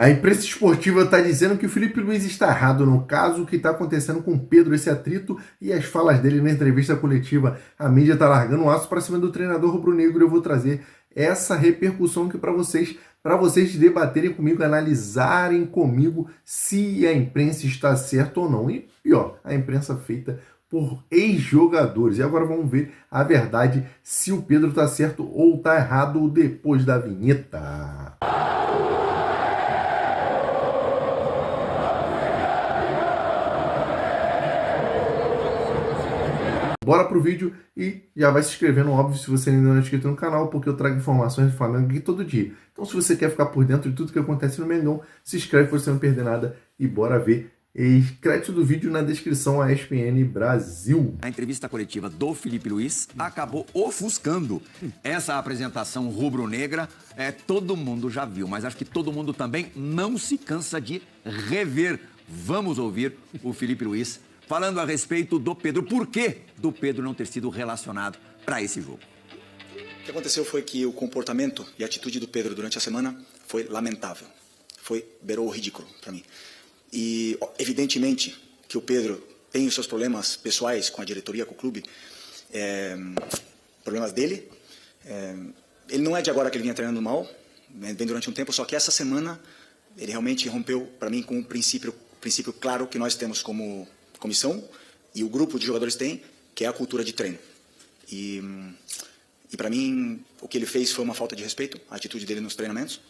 A imprensa esportiva está dizendo que o Felipe Luiz está errado no caso que está acontecendo com o Pedro, esse atrito e as falas dele na entrevista coletiva. A mídia está largando o aço para cima do treinador rubro-negro e eu vou trazer essa repercussão aqui para vocês debaterem comigo, analisarem comigo se a imprensa está certa ou não. E pior, a imprensa feita por ex-jogadores. E agora vamos ver a verdade, se o Pedro está certo ou está errado depois da vinheta. Bora pro vídeo e já vai se inscrevendo, óbvio, se você ainda não é inscrito no canal, porque eu trago informações do Flamengo aqui todo dia. Então, se você quer ficar por dentro de tudo que acontece no Mengão, se inscreve para você não perder nada e bora ver. E crédito do vídeo na descrição, a ESPN Brasil. A entrevista coletiva do Felipe Luiz acabou ofuscando essa apresentação rubro-negra. Todo mundo já viu, mas acho que todo mundo também não se cansa de rever. Vamos ouvir o Felipe Luiz falando a respeito do Pedro. Por que do Pedro não ter sido relacionado para esse jogo? O que aconteceu foi que o comportamento e a atitude do Pedro durante a semana foi lamentável. Beirou o ridículo para mim. E evidentemente que o Pedro tem os seus problemas pessoais com a diretoria, com o clube, problemas dele. Ele não é de agora que ele vinha treinando mal, vem durante um tempo, só que essa semana ele realmente rompeu para mim com um princípio claro que nós temos como comissão e o grupo de jogadores tem, que é a cultura de treino. E para mim, o que ele fez foi uma falta de respeito, a atitude dele nos treinamentos.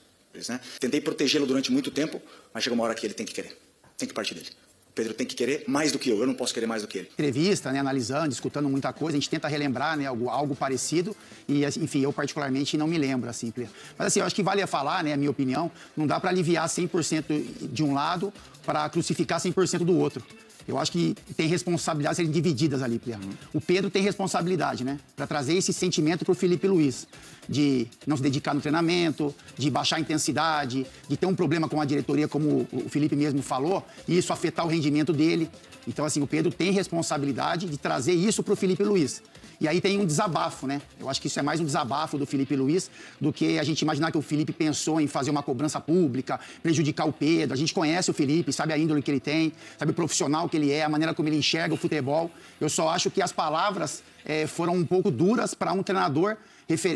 Né? Tentei protegê-lo durante muito tempo, mas chegou uma hora que ele tem que querer, tem que partir dele. O Pedro tem que querer mais do que eu não posso querer mais do que ele. Entrevista, né, analisando, escutando muita coisa, a gente tenta relembrar, né, algo parecido e, enfim, eu particularmente não me lembro, assim. Mas, assim, eu acho que vale a falar, né, a minha opinião, não dá para aliviar 100% de um lado para crucificar 100% do outro. Eu acho que tem responsabilidades serem divididas ali, Plea. O Pedro tem responsabilidade, né? Para trazer esse sentimento para o Felipe Luiz. De não se dedicar no treinamento, de baixar a intensidade, de ter um problema com a diretoria, como o Felipe mesmo falou, e isso afetar o rendimento dele. Então, assim, o Pedro tem responsabilidade de trazer isso para o Felipe Luiz. E aí tem um desabafo, né? Eu acho que isso é mais um desabafo do Felipe Luiz do que a gente imaginar que o Felipe pensou em fazer uma cobrança pública, prejudicar o Pedro. A gente conhece o Felipe, sabe a índole que ele tem, sabe o profissional que ele é, a maneira como ele enxerga o futebol. Eu só acho que as palavras foram um pouco duras para um treinador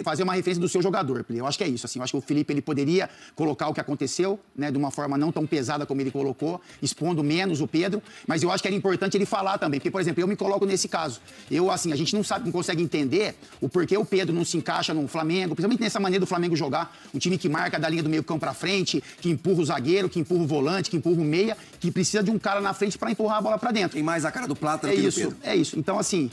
fazer uma referência do seu jogador. Eu acho que é isso. Assim, eu acho que o Felipe ele poderia colocar o que aconteceu, né, de uma forma não tão pesada como ele colocou, expondo menos o Pedro, mas eu acho que era importante ele falar também. Porque, por exemplo, eu me coloco nesse caso. A gente não sabe, não consegue entender o porquê o Pedro não se encaixa no Flamengo, principalmente nessa maneira do Flamengo jogar. Um time que marca da linha do meio campo para frente, que empurra o zagueiro, que empurra o volante, que empurra o meia, que precisa de um cara na frente para empurrar a bola para dentro. Tem mais a cara do Plata do que do Pedro. É isso. Então, assim,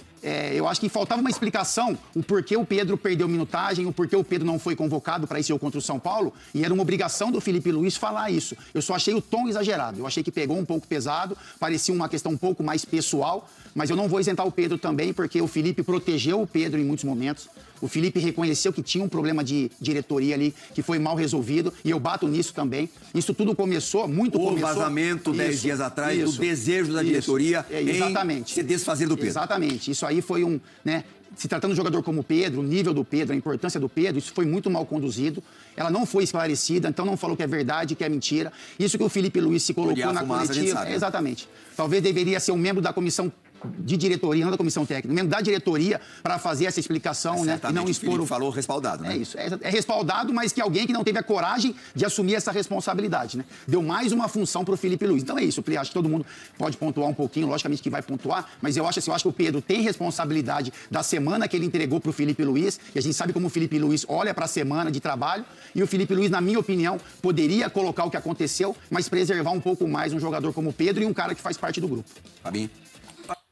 eu acho que faltava uma explicação o porquê o Pedro perdeu minutagem, o porquê o Pedro não foi convocado para esse jogo contra o São Paulo, e era uma obrigação do Felipe Luiz falar isso. Eu só achei o tom exagerado, eu achei que pegou um pouco pesado, parecia uma questão um pouco mais pessoal, mas eu não vou isentar o Pedro também, porque o Felipe protegeu o Pedro em muitos momentos. O Felipe reconheceu que tinha um problema de diretoria ali, que foi mal resolvido, e eu bato nisso também. Isso tudo começou, o vazamento 10 dias atrás, do desejo da diretoria em se desfazer do Pedro. Exatamente. Isso aí foi né, se tratando de um jogador como o Pedro, o nível do Pedro, a importância do Pedro, isso foi muito mal conduzido. Ela não foi esclarecida, então não falou que é verdade, que é mentira. Isso que o Felipe Luiz se colocou na coletiva. Exatamente. Talvez deveria ser um membro da comissão de diretoria, não da comissão técnica, mesmo da diretoria, para fazer essa explicação, né? E não expor. O falou respaldado, né? É isso. É respaldado, mas que alguém que não teve a coragem de assumir essa responsabilidade, né? Deu mais uma função para o Felipe Luiz. Então é isso. Eu acho que todo mundo pode pontuar um pouquinho, logicamente que vai pontuar, mas eu acho que o Pedro tem responsabilidade da semana que ele entregou para o Felipe Luiz, e a gente sabe como o Felipe Luiz olha para a semana de trabalho, e o Felipe Luiz, na minha opinião, poderia colocar o que aconteceu, mas preservar um pouco mais um jogador como o Pedro e um cara que faz parte do grupo. Fabinho?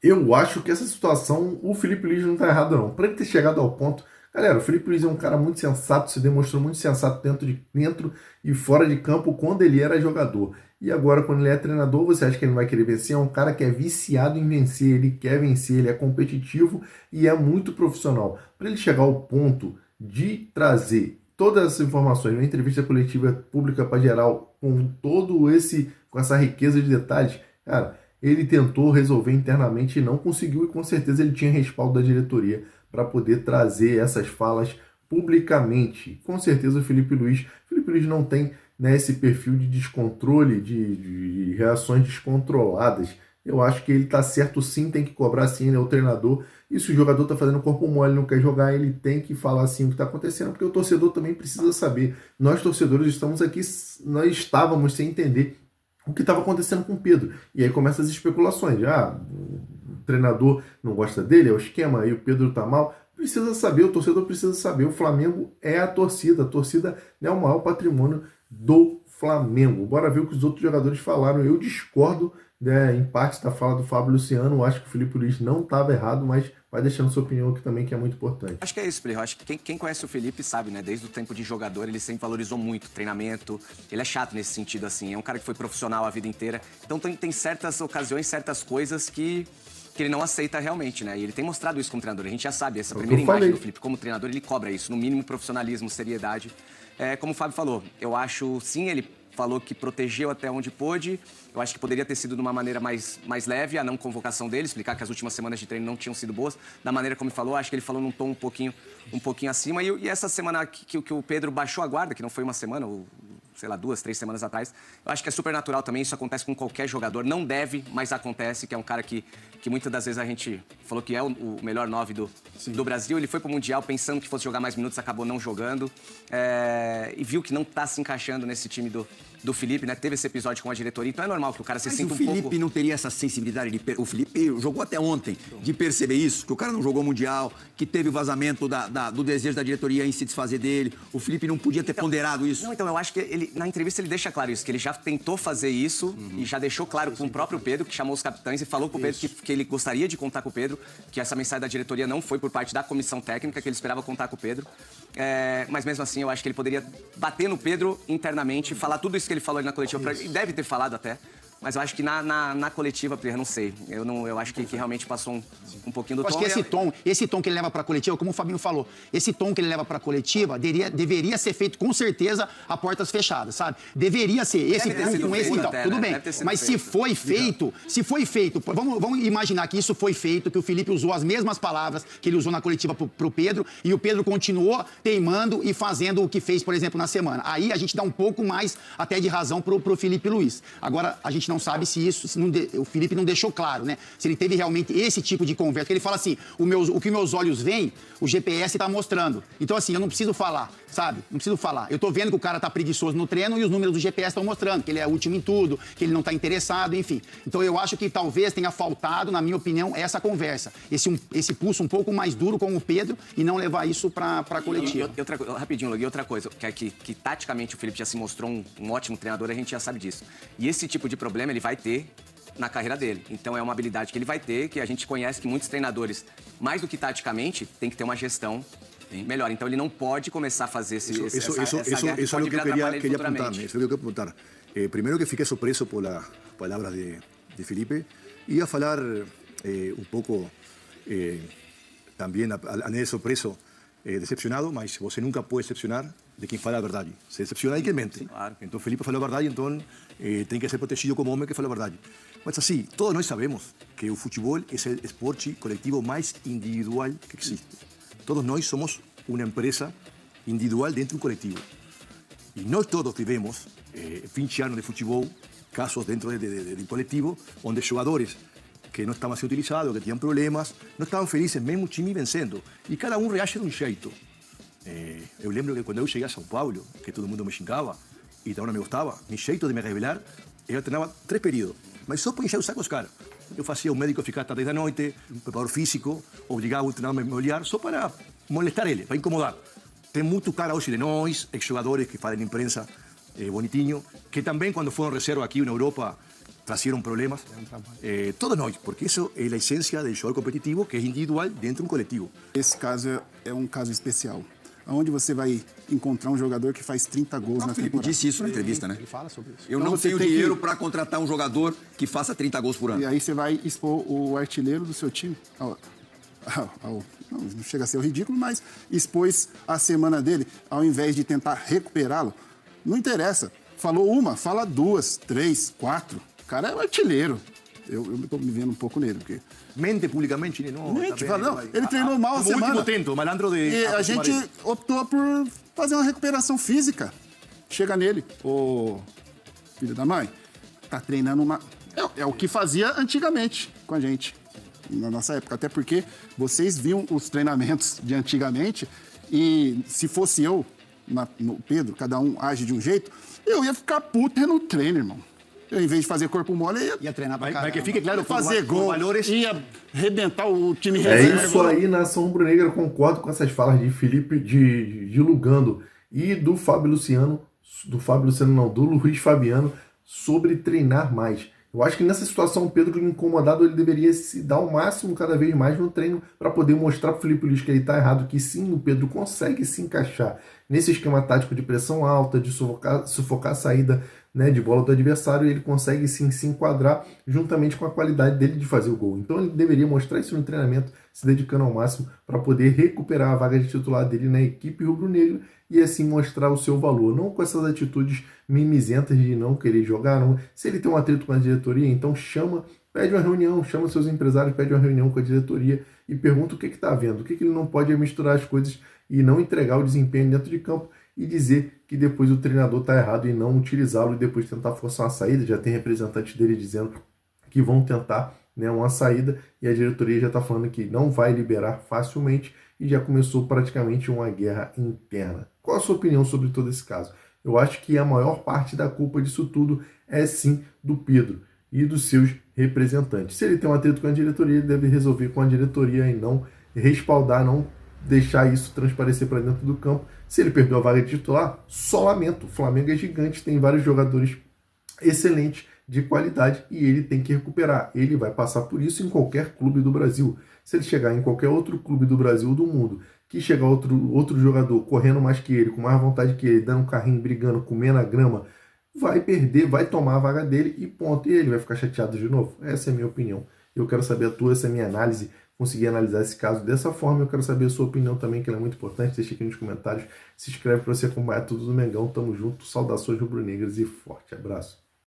Eu acho que essa situação, o Felipe Luiz não está errado não. Para ele ter chegado ao ponto... Galera, o Felipe Luiz é um cara muito sensato, se demonstrou muito sensato dentro e fora de campo quando ele era jogador. E agora, quando ele é treinador, você acha que ele não vai querer vencer? É um cara que é viciado em vencer, ele quer vencer, ele é competitivo e é muito profissional. Para ele chegar ao ponto de trazer todas essas informações numa entrevista coletiva pública para geral, com essa riqueza de detalhes, cara... Ele tentou resolver internamente e não conseguiu, e com certeza ele tinha respaldo da diretoria para poder trazer essas falas publicamente. Com certeza o Felipe Luiz não tem né, esse perfil de descontrole, de reações descontroladas. Eu acho que ele tá certo sim, tem que cobrar sim, ele é o treinador. E se o jogador tá fazendo corpo mole, não quer jogar, ele tem que falar assim o que tá acontecendo, porque o torcedor também precisa saber. Nós torcedores estamos aqui, nós estávamos sem entender o que estava acontecendo com o Pedro. E aí começam as especulações. O treinador não gosta dele, é o esquema, aí o Pedro tá mal. Precisa saber, o torcedor precisa saber. O Flamengo é a torcida é o maior patrimônio do Flamengo. Bora ver o que os outros jogadores falaram. Eu discordo, né, em parte da fala do Fábio Luciano. Eu acho que o Filipe Luís não estava errado, mas vai deixando sua opinião aqui também, que é muito importante. Acho que é isso, Plirro. Acho que quem conhece o Felipe sabe, né? Desde o tempo de jogador, ele sempre valorizou muito treinamento. Ele é chato nesse sentido, assim. É um cara que foi profissional a vida inteira. Então tem certas ocasiões, certas coisas que ele não aceita realmente, né? E ele tem mostrado isso como treinador. A gente já sabe, essa primeira imagem do Felipe como treinador, ele cobra isso. No mínimo, profissionalismo, seriedade. Como o Fábio falou, eu acho, sim, ele falou que protegeu até onde pôde. Eu acho que poderia ter sido de uma maneira mais leve a não convocação dele, explicar que as últimas semanas de treino não tinham sido boas. Da maneira como ele falou, acho que ele falou num tom um pouquinho acima. E essa semana que o Pedro baixou a guarda, que não foi uma semana, ou sei lá, 2, 3 semanas atrás, eu acho que é super natural também, isso acontece com qualquer jogador. Não deve, mas acontece, que é um cara que muitas das vezes a gente falou que é o melhor 9 do Brasil. Ele foi pro Mundial pensando que fosse jogar mais minutos, acabou não jogando. E viu que não tá se encaixando nesse time do Felipe, né? Teve esse episódio com a diretoria, então é normal que o cara se sinta um pouco... o Felipe não teria essa sensibilidade o Felipe jogou até ontem de perceber isso, que o cara não jogou Mundial, que teve o vazamento do desejo da diretoria em se desfazer dele. O Felipe não podia ter ponderado isso. Não, então eu acho que ele, na entrevista ele deixa claro isso, que ele já tentou fazer isso e já deixou claro com o próprio Pedro, que chamou os capitães e falou pro Pedro que ele gostaria de contar com o Pedro, que essa mensagem da diretoria não foi por parte da comissão técnica, que ele esperava contar com o Pedro. Mas mesmo assim, eu acho que ele poderia bater no Pedro internamente, falar tudo isso que ele falou ali na coletiva, e deve ter falado até, mas eu acho que na coletiva, eu não sei. Eu acho que realmente passou um pouquinho do tom. Eu acho que esse tom que ele leva para a coletiva, como o Fabinho falou, esse tom que ele leva para a coletiva deveria ser feito com certeza a portas fechadas, sabe? Deveria ser esse tom com esse e tal. Tudo bem. Mas se foi feito, vamos imaginar que isso foi feito, que o Felipe usou as mesmas palavras que ele usou na coletiva pro Pedro, e o Pedro continuou teimando e fazendo o que fez, por exemplo, na semana. Aí a gente dá um pouco mais até de razão pro Felipe Luís. Agora, a gente não sabe se o Felipe não deixou claro, né? Se ele teve realmente esse tipo de conversa. Porque ele fala assim, o que meus olhos veem, o GPS tá mostrando. Então, assim, eu não preciso falar, sabe? Não preciso falar. Eu tô vendo que o cara tá preguiçoso no treino e os números do GPS estão mostrando que ele é último em tudo, que ele não tá interessado, enfim. Então, eu acho que talvez tenha faltado, na minha opinião, essa conversa. Esse pulso um pouco mais duro com o Pedro e não levar isso pra coletiva. Rapidinho, Lugui, outra coisa, que taticamente o Felipe já se mostrou um ótimo treinador, a gente já sabe disso. E esse tipo de problema ele vai ter na carreira dele. Então é uma habilidade que ele vai ter, que a gente conhece que muitos treinadores, mais do que taticamente, tem que ter uma gestão melhor. Então ele não pode começar a fazer essa guerra, eso es lo que quería apuntarme. Eso es lo que apuntar. Primero que fiquei surpreso por las palabras de Felipe. Iba a falar un poco también a nivel sorpreso, decepcionado, mas você nunca pode decepcionar de quem fala a verdade. Se decepciona de quem mente. Claro. Então Felipe falou a verdade, então tem que ser protegido como homem que fala a verdade. Mas assim, todos nós sabemos que o futebol é o esporte coletivo mais individual que existe. Todos nós somos uma empresa individual dentro de um coletivo. E nós todos tivemos, 20 anos de futebol, casos dentro de um coletivo, onde jogadores que não estavam sendo utilizados, que tinham problemas, não estavam felizes, mesmo o time vencendo. E cada um reage de um jeito. Eu lembro que quando eu cheguei a São Paulo, que todo mundo me xingava e então não me gostava, meu jeito de me revelar, eu treinava 3 períodos, mas só para encher o saco os caras. Eu fazia o médico ficar até 10 da noite, um preparador físico, obrigava o treinador a me olhar, só para molestar ele, para incomodar. Tem muito cara hoje de nós, ex-jogadores que fazem imprensa bonitinho, que também quando foram reserva aqui na Europa, trajeron problemas. Todos nós, porque isso é a essência do jogador competitivo, que é individual dentro de um coletivo. Esse caso é um caso especial. Onde você vai encontrar um jogador que faz 30 gols na Felipe temporada? disse isso na entrevista, né? Ele fala sobre isso. Eu não tenho dinheiro para contratar um jogador que faça 30 gols por ano. E aí você vai expor o artilheiro do seu time não chega a ser o ridículo, mas expôs a semana dele, ao invés de tentar recuperá-lo. Não interessa. Falou uma, fala 2, 3, 4. O cara é um artilheiro. Eu estou me vendo um pouco nele, porque... Mente publicamente, não. Mente, não. Ele treinou mal a semana. Último tento, malandro de... E a gente optou por fazer uma recuperação física. chega nele, ô filho da mãe, tá treinando uma... É o que fazia antigamente com a gente, na nossa época. Até porque vocês viam os treinamentos de antigamente e se fosse eu, no Pedro, cada um age de um jeito, eu ia ficar puto no treino, irmão. Eu, em vez de fazer corpo mole, Ia treinar pra Para caramba. que fique claro, fazer gol, valores. ia arrebentar o time É reserva. isso aí, nação rubro-negra. Concordo com essas falas de Felipe de Lugando e do Fábio Luciano, do Luiz Fabiano, sobre treinar mais. Eu acho que nessa situação o Pedro incomodado ele deveria se dar o máximo cada vez mais no treino para poder mostrar para o Felipe Luiz que ele está errado, que sim, o Pedro consegue se encaixar nesse esquema tático de pressão alta, de sufocar a saída, né, de bola do adversário, e ele consegue sim se enquadrar juntamente com a qualidade dele de fazer o gol. Então ele deveria mostrar isso no treinamento, se dedicando ao máximo para poder recuperar a vaga de titular dele na equipe rubro-negra e assim mostrar o seu valor, não com essas atitudes mimizentas de não querer jogar. Não. Se ele tem um atrito com a diretoria, então pede uma reunião, chama seus empresários, pede uma reunião com a diretoria e pergunta o que está havendo, o que ele não pode é misturar as coisas e não entregar o desempenho dentro de campo e dizer que depois o treinador está errado e não utilizá-lo e depois tentar forçar uma saída. Já tem representantes dele dizendo que vão tentar, né, uma saída, e a diretoria já está falando que não vai liberar facilmente e já começou praticamente uma guerra interna. Qual a sua opinião sobre todo esse caso? Eu acho que a maior parte da culpa disso tudo é sim do Pedro e dos seus representantes. Se ele tem um atrito com a diretoria, ele deve resolver com a diretoria e não respaldar, não deixar isso transparecer para dentro do campo. Se ele perdeu a vaga de titular, só lamento. O Flamengo é gigante, tem vários jogadores excelentes de qualidade e ele tem que recuperar. Ele vai passar por isso em qualquer clube do Brasil. Se ele chegar em qualquer outro clube do Brasil ou do mundo, que chegar outro jogador correndo mais que ele, com mais vontade que ele, dando um carrinho, brigando, comendo a grama, vai perder, vai tomar a vaga dele e ponto. E ele vai ficar chateado de novo. Essa é a minha opinião. Eu quero saber a tua, essa é a minha análise. Consegui analisar esse caso dessa forma. Eu quero saber a sua opinião também, que ela é muito importante. Deixa aqui nos comentários. Se inscreve para você acompanhar tudo do Mengão. Tamo junto. Saudações rubro-negras e forte abraço.